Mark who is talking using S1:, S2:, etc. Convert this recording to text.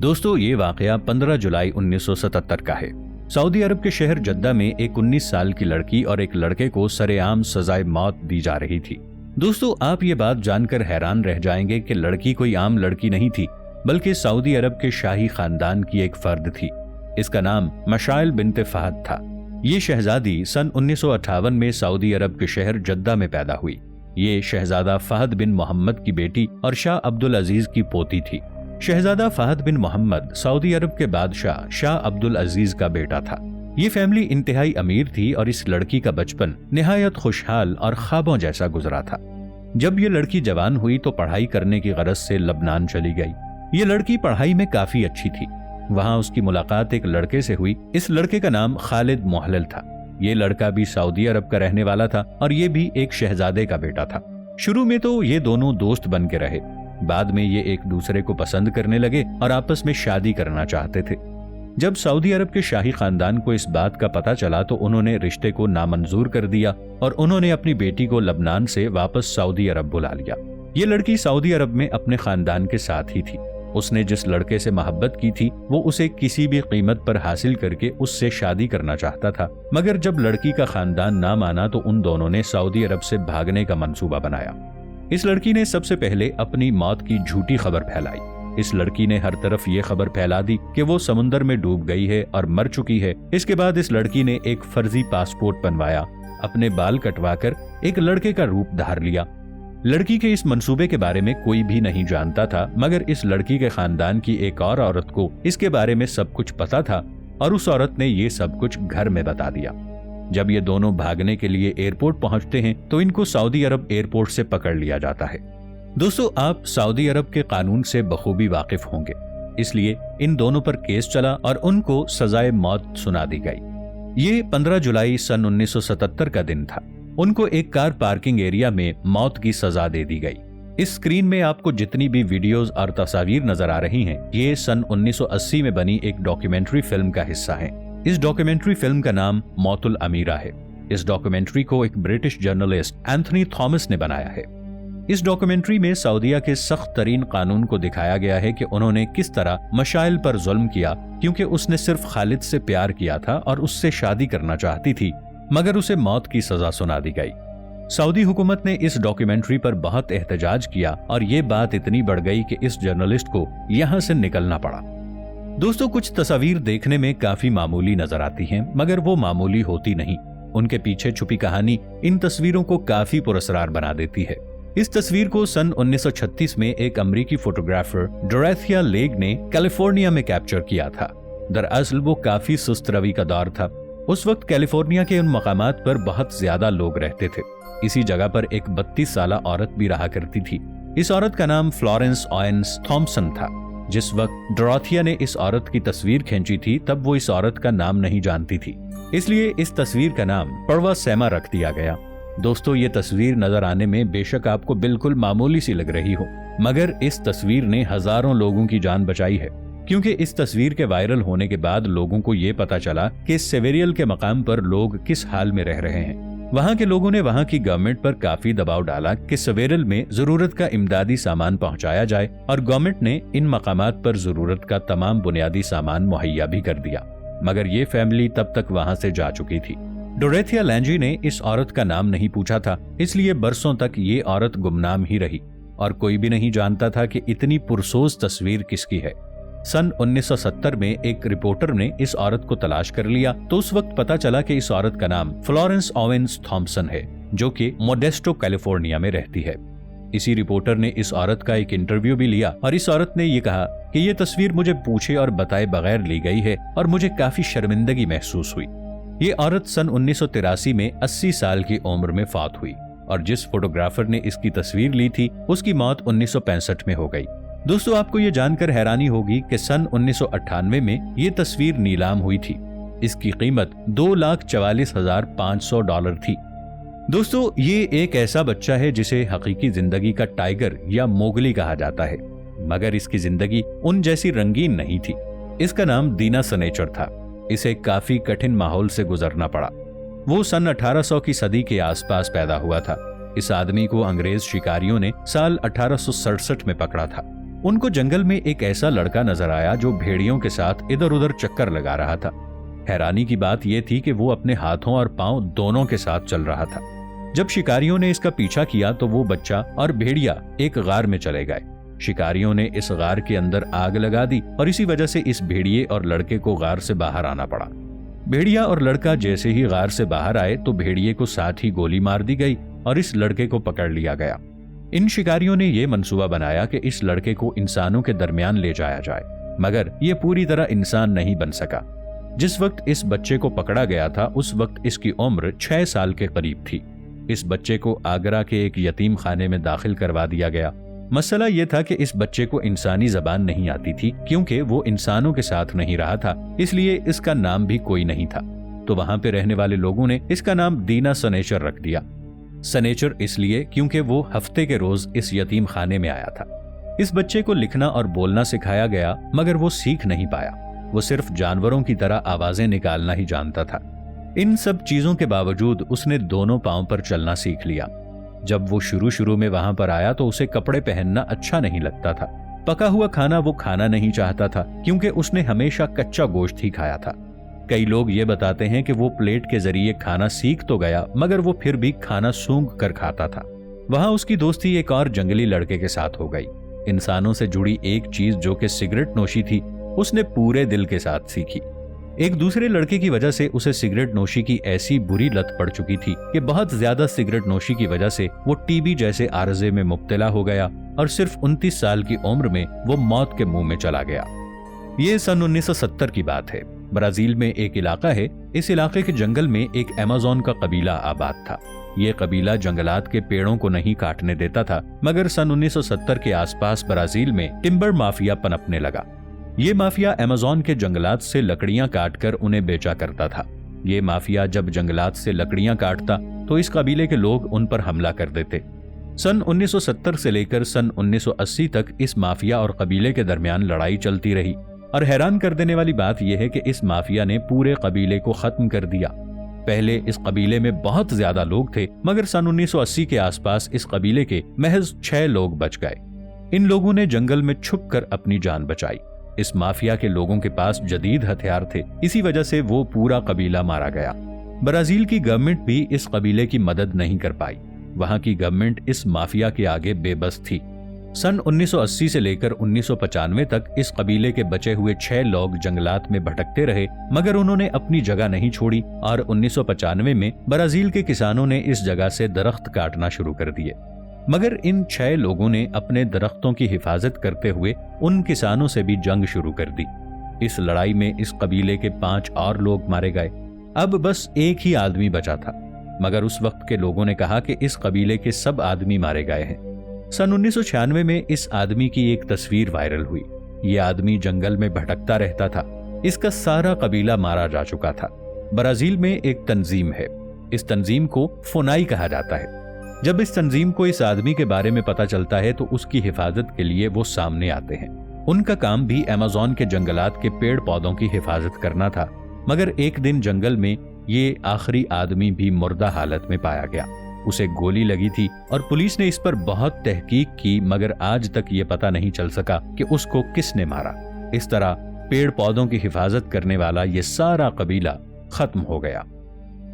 S1: दोस्तों ये वाकया 15 जुलाई 1977 का है। सऊदी अरब के शहर जद्दा में एक 19 साल की लड़की और एक लड़के को सरेआम सजाए मौत दी जा रही थी। दोस्तों आप ये बात जानकर हैरान रह जाएंगे कि लड़की कोई आम लड़की नहीं थी, बल्कि सऊदी अरब के शाही खानदान की एक फर्द थी। इसका नाम मशाइल बिन्ते फहद था। ये शहजादी सन 1958 में सऊदी अरब के शहर जद्दा में पैदा हुई। ये शहजादा फहद बिन मोहम्मद की बेटी और शाह अब्दुल अजीज की पोती थी। शहजादा फहद बिन मोहम्मद सऊदी अरब के बादशाह शाह अब्दुल अजीज का बेटा था। ये फैमिली इंतहाई अमीर थी और इस लड़की का बचपन निहायत खुशहाल और ख्वाबों जैसा गुजरा था। जब ये लड़की जवान हुई तो पढ़ाई करने की गरज से लबनान चली गई। ये लड़की पढ़ाई में काफी अच्छी थी। वहां उसकी मुलाकात एक लड़के से हुई। इस लड़के का नाम खालिद मोहल्लल था। ये लड़का भी सऊदी अरब का रहने वाला था और ये भी एक शहजादे का बेटा था। शुरू में तो ये दोनों दोस्त बन के रहे। बाद में ये एक दूसरे को पसंद करने लगे और आपस में शादी करना चाहते थे। जब सऊदी अरब के शाही खानदान को इस बात का पता चला तो उन्होंने रिश्ते को नामंजूर कर दिया और उन्होंने अपनी बेटी को लबनान से वापस सऊदी अरब बुला लिया। ये लड़की सऊदी अरब में अपने खानदान के साथ ही थी। उसने जिस लड़के से मोहब्बत की थी वो उसे किसी भी कीमत पर हासिल करके उससे शादी करना चाहता था, मगर जब लड़की का खानदान ना माना तो उन दोनों ने सऊदी अरब से भागने का मंसूबा बनाया। इस लड़की ने सबसे पहले अपनी मौत की झूठी खबर फैलाई। इस लड़की ने हर तरफ ये खबर फैला दी कि वो समुंदर में डूब गई है और मर चुकी है। इसके बाद इस लड़की ने एक फर्जी पासपोर्ट बनवाया, अपने बाल कटवाकर एक लड़के का रूप धार लिया। लड़की के इस मंसूबे के बारे में कोई भी नहीं जानता था, मगर इस लड़की के खानदान की एक और औरत को इसके बारे में सब कुछ पता था और उस औरत ने ये सब कुछ घर में बता दिया। जब ये दोनों भागने के लिए एयरपोर्ट पहुंचते हैं तो इनको सऊदी अरब एयरपोर्ट से पकड़ लिया जाता है। दोस्तों आप सऊदी अरब के कानून से बखूबी वाकिफ होंगे, इसलिए इन दोनों पर केस चला और उनको सजाए मौत सुना दी गई। ये 15 जुलाई सन 1977 का दिन था। उनको एक कार पार्किंग एरिया में मौत की सजा दे दी गई। इस स्क्रीन में आपको जितनी भी वीडियोस और तस्वीर नजर आ रही हैं, ये सन 1980 में बनी एक डॉक्यूमेंट्री फिल्म का हिस्सा है। इस डॉक्यूमेंट्री फिल्म का नाम मौतुल अमीरा है। इस डॉक्यूमेंट्री को एक ब्रिटिश जर्नलिस्ट एंथनी थॉमस ने बनाया है। इस डॉक्यूमेंट्री में सऊदीया के सख्त तरीन कानून को दिखाया गया है कि उन्होंने किस तरह मशाइल पर जुल्म किया, क्योंकि उसने सिर्फ खालिद से प्यार किया था और उससे शादी करना चाहती थी, मगर उसे मौत की सजा सुना दी गई। सऊदी हुकूमत ने इस डॉक्यूमेंट्री पर बहुत एहतजाज किया और ये बात इतनी बढ़ गई कि इस जर्नलिस्ट को यहाँ से निकलना पड़ा। दोस्तों कुछ तस्वीर देखने में काफी मामूली नजर आती हैं, मगर वो मामूली होती नहीं। उनके पीछे छुपी कहानी इन तस्वीरों को काफी पुरस्कार बना देती है। इस तस्वीर को सन 1936 में एक अमरीकी फोटोग्राफर डोरेथिया लेग ने कैलिफोर्निया में कैप्चर किया था। दरअसल वो काफी सुस्त रवि का दौर था। उस वक्त कैलिफोर्निया के उन मकामात पर बहुत ज्यादा लोग रहते थे। इसी जगह पर एक 32 साला औरत भी रहा करती थी। इस औरत का नाम फ्लोरेंस ओवेन्स थॉम्पसन था। जिस वक्त डोरेथिया ने इस औरत की तस्वीर खींची थी तब वो इस औरत का नाम नहीं जानती थी, इसलिए इस तस्वीर का नाम परवा सेमा रख दिया गया। दोस्तों ये तस्वीर नजर आने में बेशक आपको बिल्कुल मामूली सी लग रही हो, मगर इस तस्वीर ने हजारों लोगों की जान बचाई है, क्योंकि इस तस्वीर के वायरल होने के बाद लोगों को ये पता चला कि सेवेरियल के मकाम पर लोग किस हाल में रह रहे हैं। वहां के लोगों ने वहां की गवर्नमेंट पर काफी दबाव डाला कि सेवेरियल में जरूरत का इमदादी सामान पहुंचाया जाए और गवर्नमेंट ने इन मकामात पर जरूरत का तमाम बुनियादी सामान मुहैया भी कर दिया, मगर ये फैमिली तब तक वहां से जा चुकी थी। डोरेथिया लैंजी ने इस औरत का नाम नहीं पूछा था, इसलिए बरसों तक ये औरत गुमनाम ही रही और कोई भी नहीं जानता था कि इतनी पुरसोज तस्वीर किसकी है। सन 1970 में एक रिपोर्टर ने इस औरत को तलाश कर लिया तो उस वक्त पता चला कि इस औरत का नाम फ्लोरेंस ओवेन्स थॉम्पसन है, जो कि मोडेस्टो कैलिफोर्निया में रहती है। इसी रिपोर्टर ने इस औरत का एक इंटरव्यू भी लिया और इस औरत ने ये कहा कि ये तस्वीर मुझे पूछे और बताए बगैर ली गई है और मुझे काफी शर्मिंदगी महसूस हुई। ये औरत सन 1983 में 80 साल की उम्र में फौत हुई और जिस फोटोग्राफर ने इसकी तस्वीर ली थी उसकी मौत 1965 में हो गई। दोस्तों आपको ये जानकर हैरानी होगी कि सन 1998 में ये तस्वीर नीलाम हुई थी। इसकी कीमत $2,44,500 थी। दोस्तों ये एक ऐसा बच्चा है जिसे हकीकी जिंदगी का टाइगर या मोगली कहा जाता है, मगर इसकी जिंदगी उन जैसी रंगीन नहीं थी। इसका नाम दीना सनेचर था। इसे काफी कठिन माहौल से गुजरना पड़ा। वो सन 1800 की सदी के आसपास पैदा हुआ था। इस आदमी को अंग्रेज शिकारियों ने साल 1867 में पकड़ा था। उनको जंगल में एक ऐसा लड़का नजर आया जो भेड़ियों के साथ इधर उधर चक्कर लगा रहा था। हैरानी की बात यह थी कि वो अपने हाथों और पांव दोनों के साथ चल रहा था। जब शिकारियों ने इसका पीछा किया तो वो बच्चा और भेड़िया एक गार में चले गए। शिकारियों ने इस गार के अंदर आग लगा दी और इसी वजह से इस भेड़िए और लड़के को गार से बाहर आना पड़ा। भेड़िया और लड़का जैसे ही गार से बाहर आए तो भेड़िए को साथ ही गोली मार दी गई और इस लड़के को पकड़ लिया गया। इन शिकारियों ने यह मंसूबा बनाया कि इस लड़के को इंसानों के दरमियान ले जाया जाए, मगर यह पूरी तरह इंसान नहीं बन सका। जिस वक्त इस बच्चे को पकड़ा गया था उस वक्त इसकी उम्र 6 साल के करीब थी। इस बच्चे को आगरा के एक यतीम खाने में दाखिल करवा दिया गया। मसला यह था कि इस बच्चे को इंसानी जबान नहीं आती थी, क्योंकि वो इंसानों के साथ नहीं रहा था, इसलिए इसका नाम भी कोई नहीं था। तो वहां पे रहने वाले लोगों ने इसका नाम दीना सनेचर रख दिया। सनेचर इसलिए क्योंकि वो हफ्ते के रोज इस यतीम खाने में आया था। इस बच्चे को लिखना और बोलना सिखाया गया, मगर वो सीख नहीं पाया। वो सिर्फ जानवरों की तरह आवाजें निकालना ही जानता था। इन सब चीजों के बावजूद उसने दोनों पांव पर चलना सीख लिया। जब वो शुरू में वहां पर आया तो उसे कपड़े पहनना अच्छा नहीं लगता था। पका हुआ खाना वो खाना नहीं चाहता था, क्योंकि उसने हमेशा कच्चा गोश्त ही खाया था। कई लोग ये बताते हैं कि वो प्लेट के जरिए खाना सीख तो गया, मगर वो फिर भी खाना सूंघ कर खाता था। वहां उसकी दोस्ती एक और जंगली लड़के के साथ हो गई। इंसानों से जुड़ी एक चीज जो कि सिगरेट नोशी थी, उसने पूरे दिल के साथ सीखी। एक दूसरे लड़के की वजह से उसे सिगरेट नोशी की ऐसी बुरी लत पड़ चुकी थी कि बहुत ज्यादा सिगरेट नोशी की वजह से वो टीबी जैसे आर्जे में मुब्तला हो गया और सिर्फ 29 साल की उम्र में वो मौत के मुंह में चला गया। ये सन 1970 की बात है। ब्राजील में एक इलाका है। इस इलाके के जंगल में एक अमेज़न का कबीला आबाद था। ये कबीला जंगलात के पेड़ों को नहीं काटने देता था, मगर सन 1970 के आसपास ब्राजील में टिम्बर माफिया पनपने लगा। ये माफिया अमेज़न के जंगलात से लकड़ियां काटकर उन्हें बेचा करता था। ये माफिया जब जंगलात से लकड़ियां काटता तो इस कबीले के लोग उन पर हमला कर देते। सन 1970 से लेकर सन 1980 तक इस माफिया और कबीले के दरमियान लड़ाई चलती रही, और हैरान कर देने वाली बात यह है कि इस माफिया ने पूरे कबीले को खत्म कर दिया। पहले इस कबीले में बहुत ज्यादा लोग थे, मगर सन 1980 के आसपास इस कबीले के महज 6 लोग बच गए। इन लोगों ने जंगल में छुपकर अपनी जान बचाई। इस माफिया के लोगों के पास जदीद हथियार थे, इसी वजह से वो पूरा कबीला मारा गया। ब्राजील की गवर्नमेंट भी इस कबीले की मदद नहीं कर पाई। वहां की गवर्नमेंट इस माफिया के आगे बेबस थी। सन 1980 से लेकर 1995 तक इस कबीले के बचे हुए 6 लोग जंगलात में भटकते रहे, मगर उन्होंने अपनी जगह नहीं छोड़ी और 1995 में ब्राजील के किसानों ने इस जगह से दरख्त काटना शुरू कर दिए। मगर इन 6 लोगों ने अपने दरख्तों की हिफाजत करते हुए उन किसानों से भी जंग शुरू कर दी। इस लड़ाई में इस कबीले के 5 और लोग मारे गए। अब बस एक ही आदमी बचा था, मगर उस वक्त के लोगों ने कहा कि इस कबीले के सब आदमी मारे गए हैं। सन 1996 में इस आदमी की एक तस्वीर वायरल हुई। ये आदमी जंगल में भटकता रहता था। इसका सारा कबीला मारा जा चुका था। ब्राजील में एक तंजीम है। इस तंजीम को फोनाई कहा जाता है। जब इस तंजीम को इस आदमी के बारे में पता चलता है तो उसकी हिफाजत के लिए वो सामने आते हैं। उनका काम भी अमेज़न के जंगलात के पेड़ पौधों की हिफाजत करना था, मगर एक दिन जंगल में ये आखिरी आदमी भी मुर्दा हालत में पाया गया। उसे गोली लगी थी और पुलिस ने इस पर बहुत तहकीक की, मगर आज तक ये पता नहीं चल सका कि उसको किसने मारा। इस तरह पेड़ पौधों की हिफाजत करने वाला ये सारा कबीला खत्म हो गया।